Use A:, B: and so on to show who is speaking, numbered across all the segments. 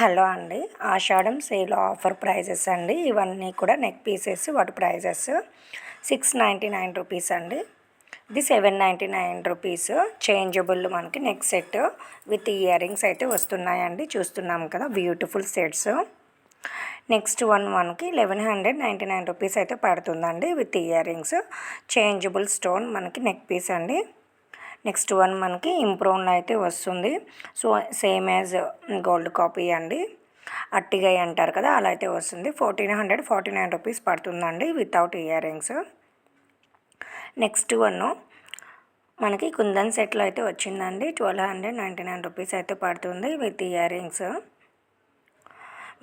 A: Hello అండి, ఆషాఢం sale offer prices అండి. ఇవన్నీ కూడా నెక్ పీసెస్, వాటి ప్రైజెస్ 699 రూపీస్ అండి. ఇది 799 రూపీస్. చేంజబుల్ మనకి neck set with ear rings అయితే వస్తున్నాయండి. చూస్తున్నాం కదా, బ్యూటిఫుల్ సెట్స్. నెక్స్ట్ వన్ మనకి 1199 రూపీస్ అయితే పడుతుందండి with ear rings. Changeable stone మనకి నెక్ పీస్ అండి. నెక్స్ట్ వన్ మనకి ఇంప్రూవ్లో అయితే వస్తుంది. So same as gold copy అండి, అట్టిగా అంటారు కదా, అలా అయితే వస్తుంది. 1449 రూపీస్ పడుతుందండి without ear rings. Next one మనకి కుందన్ సెట్లో అయితే వచ్చిందండి. 1299 రూపీస్ అయితే పడుతుంది with ear rings.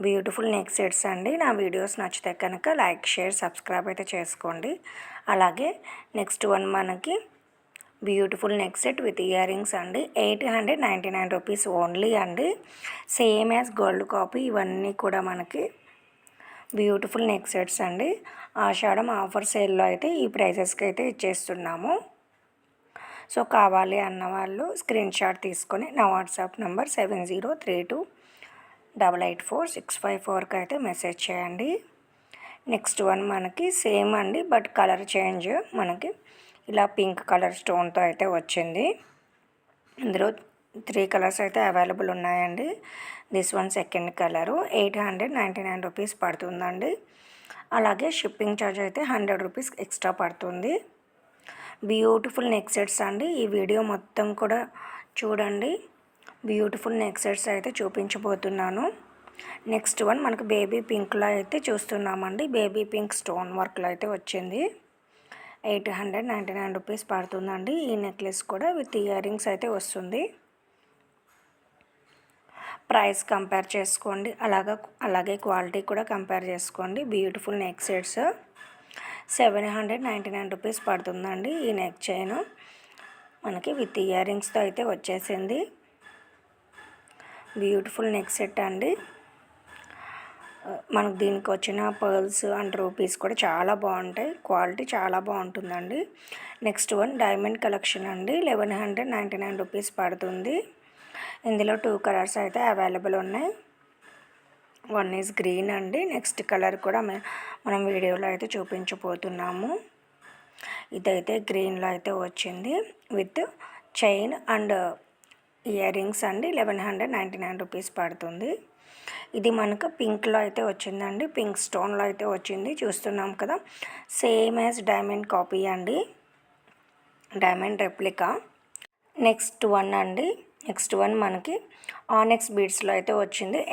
A: Beautiful neck sets అండి. నా వీడియోస్ నచ్చితే కనుక లైక్, షేర్, సబ్స్క్రైబ్ అయితే చేసుకోండి. అలాగే నెక్స్ట్ వన్ మనకి beautiful neck set with ear rings అండి. 899 రూపీస్ ఓన్లీ అండి. Same as gold copy. ఇవన్నీ కూడా మనకి బ్యూటిఫుల్ నెక్ సెట్స్ అండి. ఆషాఢం ఆఫర్ సేల్లో అయితే ఈ ప్రైజెస్కి అయితే ఇచ్చేస్తున్నాము. సో కావాలి అన్న వాళ్ళు స్క్రీన్ షాట్ తీసుకొని నా వాట్సాప్ నెంబర్ 7032284654కి అయితే మెసేజ్ చేయండి. నెక్స్ట్ వన్ మనకి సేమ్ అండి, బట్ కలర్ చేంజ్. మనకి ఇలా పింక్ కలర్ స్టోన్తో అయితే వచ్చింది. ఇందులో 3 కలర్స్ అయితే అవైలబుల్ ఉన్నాయండి. This one second colour. 899 rupees పడుతుందండి. అలాగే షిప్పింగ్ ఛార్జ్ అయితే 100 రూపీస్ ఎక్స్ట్రా పడుతుంది. బ్యూటిఫుల్ నెక్ సెట్స్ అండి. ఈ వీడియో మొత్తం కూడా చూడండి. బ్యూటిఫుల్ నెక్ సెట్స్ అయితే చూపించబోతున్నాను. నెక్స్ట్ వన్ మనకు బేబీ పింక్లో అయితే చూస్తున్నామండి. బేబీ పింక్ స్టోన్ వర్క్లో అయితే వచ్చింది. 899 రూపీస్ పడుతుందండి. ఈ నెక్లెస్ కూడా విత్ ఇయర్ రింగ్స్ అయితే వస్తుంది. ప్రైస్ కంపేర్ చేసుకోండి. అలాగే క్వాలిటీ కూడా కంపేర్ చేసుకోండి. బ్యూటిఫుల్ నెక్ సెట్స్ 799 రూపీస్ పడుతుందండి. ఈ నెక్ చైన్ మనకి విత్ ఇయర్ రింగ్స్తో అయితే వచ్చేసింది. బ్యూటిఫుల్ నెక్ సెట్ అండి. మనకు దీనికి వచ్చిన పర్ల్స్ అండ్ రూపీస్ కూడా చాలా బాగుంటాయి. క్వాలిటీ చాలా బాగుంటుందండి. నెక్స్ట్ వన్ డైమండ్ కలెక్షన్ అండి. 1199 రూపీస్ పడుతుంది. ఇందులో 2 కలర్స్ అయితే అవైలబుల్ ఉన్నాయి. వన్ ఈజ్ గ్రీన్ అండి. నెక్స్ట్ కలర్ కూడా మనం వీడియోలో అయితే చూపించబోతున్నాము. ఇదైతే గ్రీన్లో అయితే వచ్చింది with chain and ear rings అండి. 1199 రూపీస్ పడుతుంది. ఇది మనకు పింక్లో అయితే వచ్చిందండి. పింక్ స్టోన్లో అయితే వచ్చింది. చూస్తున్నాం కదా, సేమ్ యాజ్ డైమండ్ కాపీ అండి, డైమండ్ రెప్లికా. నెక్స్ట్ వన్ అండి. నెక్స్ట్ వన్ మనకి ఆనెక్స్ బీడ్స్లో అయితే వచ్చింది.